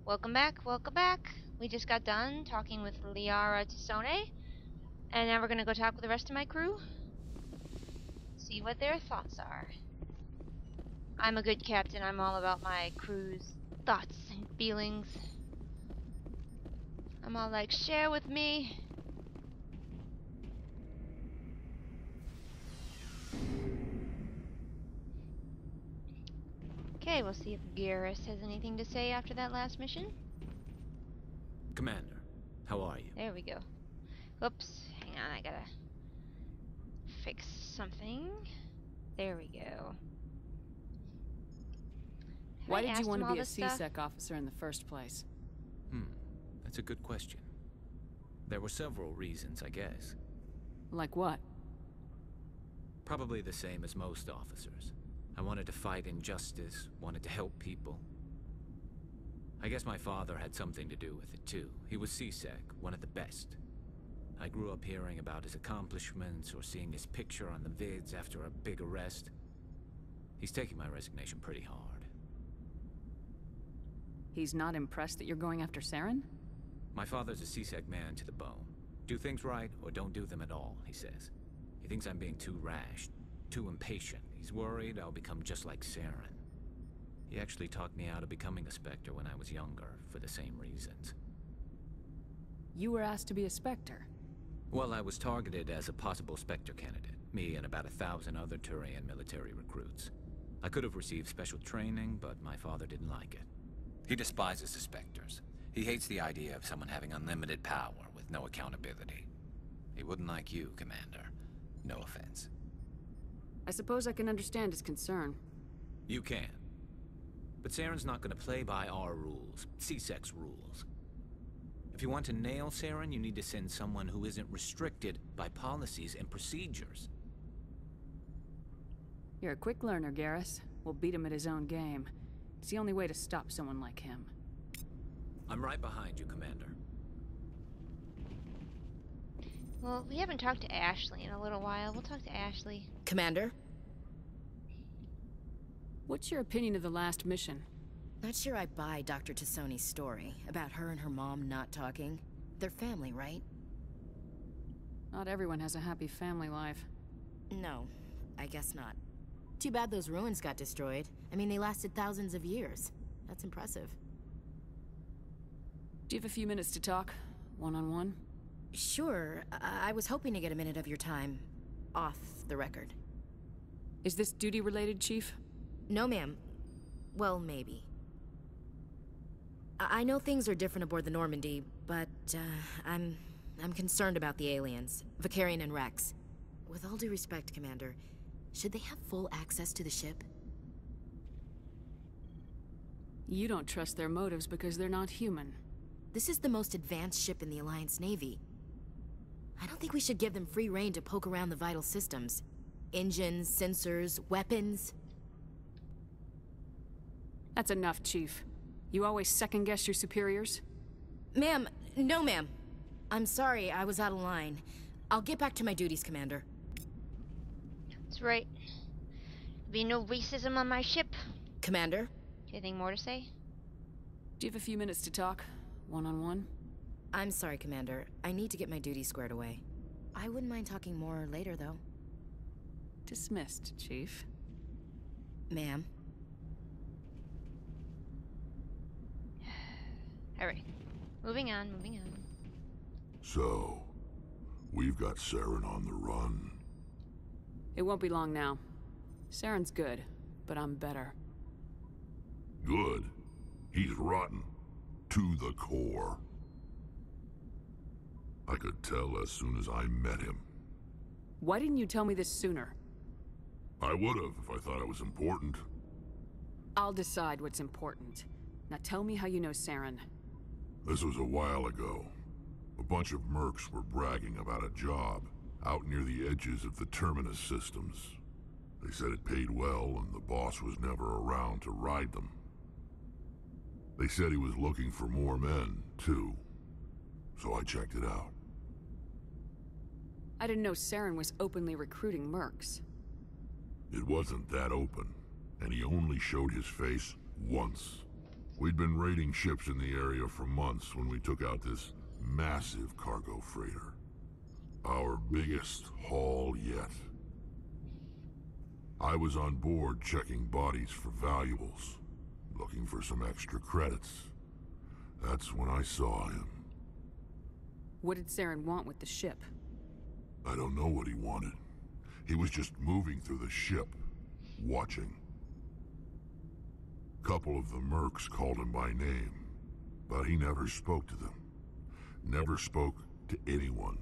Welcome back, welcome back. We just got done talking with Liara Tisone, and now we're gonna go talk with the rest of my crew. See what their thoughts are. I'm a good captain, I'm all about my crew's thoughts and feelings. I'm all like, share with me. Okay, we'll see if Garrus has anything to say after that last mission. Commander, how are you? There we go. Oops, hang on, I gotta fix something. There we go. Why did you want to be a C-Sec officer in the first place? That's a good question. There were several reasons, I guess. Like what? Probably the same as most officers. I wanted to fight injustice, wanted to help people. I guess my father had something to do with it too. He was C-Sec, one of the best. I grew up hearing about his accomplishments or seeing his picture on the vids after a big arrest. He's taking my resignation pretty hard. He's not impressed that you're going after Saren? My father's a C-Sec man to the bone. Do things right or don't do them at all, he says. He thinks I'm being too rash, too impatient. He's worried I'll become just like Saren. He actually talked me out of becoming a Spectre when I was younger, for the same reasons. You were asked to be a Spectre? Well, I was targeted as a possible Spectre candidate. Me and about 1,000 other Turian military recruits. I could have received special training, but my father didn't like it. He despises the Spectres. He hates the idea of someone having unlimited power with no accountability. He wouldn't like you, Commander. No offense. I suppose I can understand his concern. You can. But Saren's not going to play by our rules, C-Sec's rules. If you want to nail Saren, you need to send someone who isn't restricted by policies and procedures. You're a quick learner, Garrus. We'll beat him at his own game. It's the only way to stop someone like him. I'm right behind you, Commander. Well, we haven't talked to Ashley in a little while. We'll talk to Ashley. Commander? What's your opinion of the last mission? Not sure I buy Dr. Tisone's story about her and her mom not talking. They're family, right? Not everyone has a happy family life. No, I guess not. Too bad those ruins got destroyed. I mean, they lasted thousands of years. That's impressive. Do you have a few minutes to talk? One-on-one? Sure. I was hoping to get a minute of your time. Off the record. Is this duty-related, Chief? No, ma'am. Well, maybe. I know things are different aboard the Normandy, but, I'm concerned about the aliens. Vicarian and Rex. With all due respect, Commander, should they have full access to the ship? You don't trust their motives because they're not human. This is the most advanced ship in the Alliance Navy. I don't think we should give them free rein to poke around the vital systems. Engines, sensors, weapons. That's enough, Chief. You always second-guess your superiors? Ma'am, no ma'am. I'm sorry, I was out of line. I'll get back to my duties, Commander. That's right. Be no racism on my ship. Commander? Anything more to say? Do you have a few minutes to talk? One-on-one? I'm sorry, Commander. I need to get my duties squared away. I wouldn't mind talking more later, though. Dismissed, Chief. Ma'am? Alright. Moving on, moving on. So, we've got Saren on the run. It won't be long now. Saren's good, but I'm better. Good. He's rotten. To the core. I could tell as soon as I met him. Why didn't you tell me this sooner? I would've if I thought it was important. I'll decide what's important. Now tell me how you know Saren. This was a while ago. A bunch of mercs were bragging about a job out near the edges of the Terminus systems. They said it paid well and the boss was never around to ride them. They said he was looking for more men, too. So I checked it out. I didn't know Saren was openly recruiting mercs. It wasn't that open, and he only showed his face once. We'd been raiding ships in the area for months when we took out this massive cargo freighter. Our biggest haul yet. I was on board checking bodies for valuables, looking for some extra credits. That's when I saw him. What did Saren want with the ship? I don't know what he wanted. He was just moving through the ship, watching. Couple of the mercs called him by name, but he never spoke to them. Never spoke to anyone.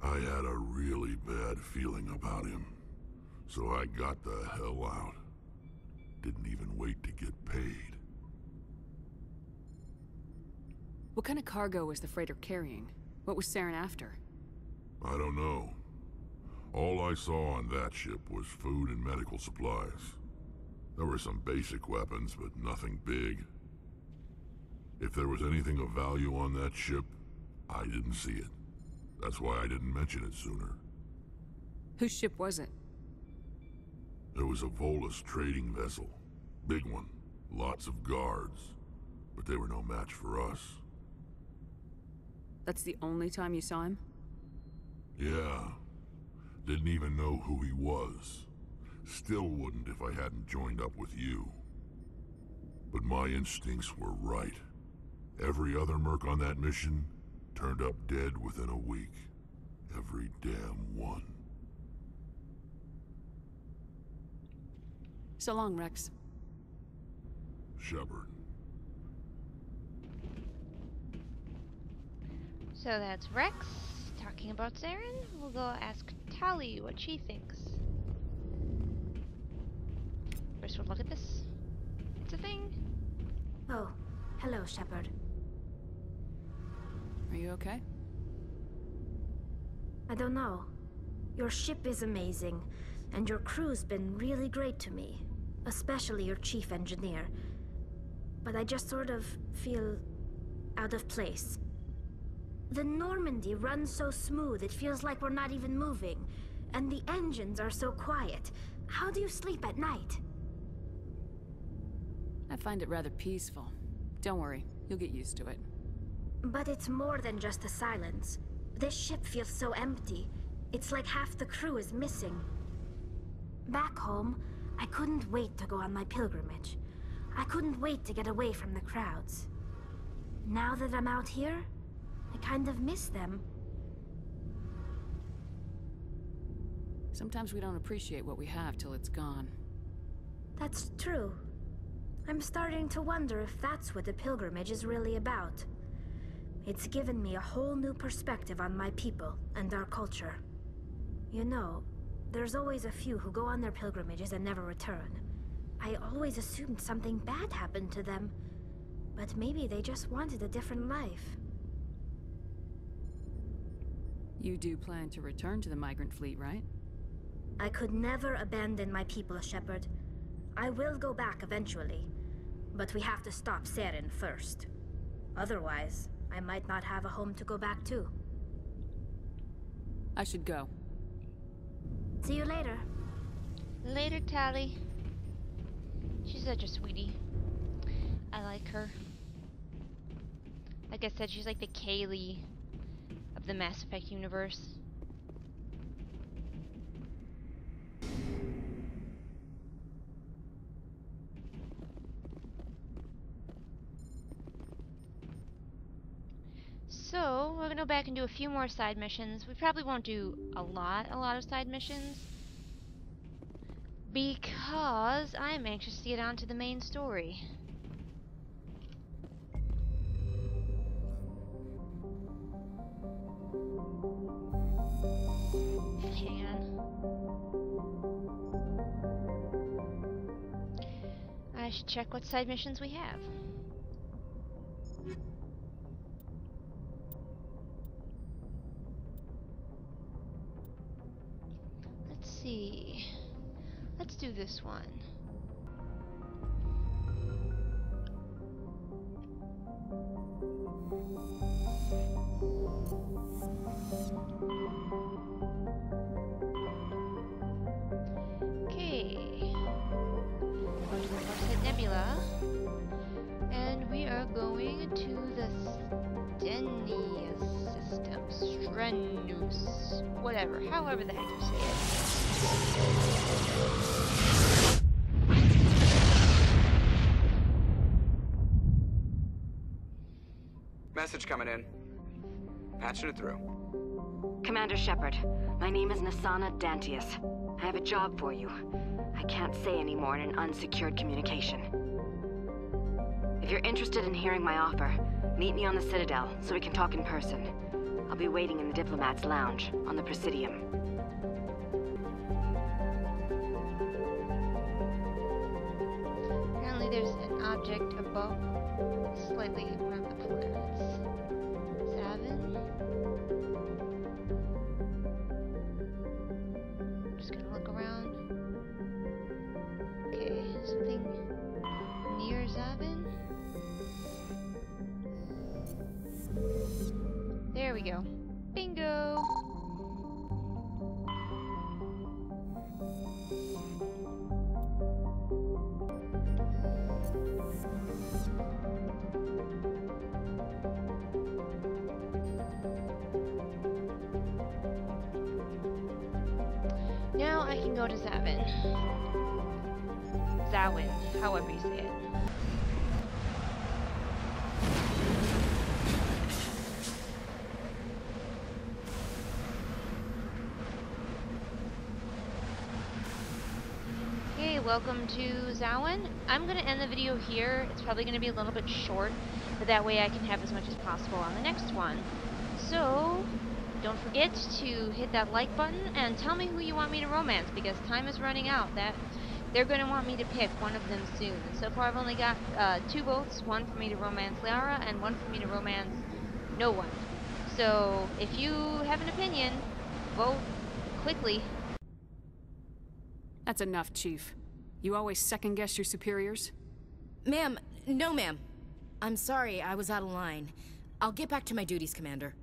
I had a really bad feeling about him, so I got the hell out. Didn't even wait to get paid. What kind of cargo was the freighter carrying? What was Saren after? I don't know. All I saw on that ship was food and medical supplies. There were some basic weapons, but nothing big. If there was anything of value on that ship, I didn't see it. That's why I didn't mention it sooner. Whose ship was it? It was a Volus trading vessel. Big one. Lots of guards. But they were no match for us. That's the only time you saw him? Yeah. Didn't even know who he was. Still wouldn't if I hadn't joined up with you. But my instincts were right. Every other merc on that mission turned up dead within a week. Every damn one. So long, Rex. Shepard. So that's Rex talking about Saren. We'll go ask Tali what she thinks. First we'll look at this. It's a thing. Oh, hello, Shepard. Are you okay? I don't know. Your ship is amazing, and your crew's been really great to me. Especially your chief engineer. But I just sort of feel out of place. The Normandy runs so smooth it feels like we're not even moving. And the engines are so quiet. How do you sleep at night? I find it rather peaceful. Don't worry, you'll get used to it. But it's more than just the silence. This ship feels so empty. It's like half the crew is missing. Back home, I couldn't wait to go on my pilgrimage. I couldn't wait to get away from the crowds. Now that I'm out here, I kind of miss them. Sometimes we don't appreciate what we have till it's gone. That's true. I'm starting to wonder if that's what the pilgrimage is really about. It's given me a whole new perspective on my people and our culture. You know, there's always a few who go on their pilgrimages and never return. I always assumed something bad happened to them, but maybe they just wanted a different life. You do plan to return to the migrant fleet, right? I could never abandon my people, Shepard. I will go back eventually, but we have to stop Saren first. Otherwise, I might not have a home to go back to. I should go. See you later. Later, Tali. She's such a sweetie. I like her. Like I said, she's like the Kaylee of the Mass Effect universe. So, we're gonna go back and do a few more side missions. We probably won't do a lot of side missions, because I'm anxious to get on to the main story. Hang on. I should check what side missions we have. Let's see. Let's do this one. Okay. Go to the Nebula. are going to the Stenia system. Strenus. Whatever. However the heck you say it. Message coming in. Patching it through. Commander Shepard, my name is Nasana Dantius. I have a job for you. I can't say any more in an unsecured communication. If you're interested in hearing my offer, meet me on the Citadel so we can talk in person. I'll be waiting in the Diplomat's Lounge on the Presidium. Apparently there's an object above, slightly one of the planets. 7. Just gonna look around. Okay, something near Zavin. There we go. Bingo! Now I can go to Zavin. Zawin, however you say it. Hey, welcome to Zawin. I'm going to end the video here. It's probably going to be a little bit short, but that way I can have as much as possible on the next one. So, don't forget to hit that like button and tell me who you want me to romance, because time is running out. They're going to want me to pick one of them soon. And so far I've only got 2 votes, one for me to romance Liara and one for me to romance no one. So if you have an opinion, vote quickly. That's enough, Chief. You always second-guess your superiors? Ma'am, no ma'am. I'm sorry, I was out of line. I'll get back to my duties, Commander.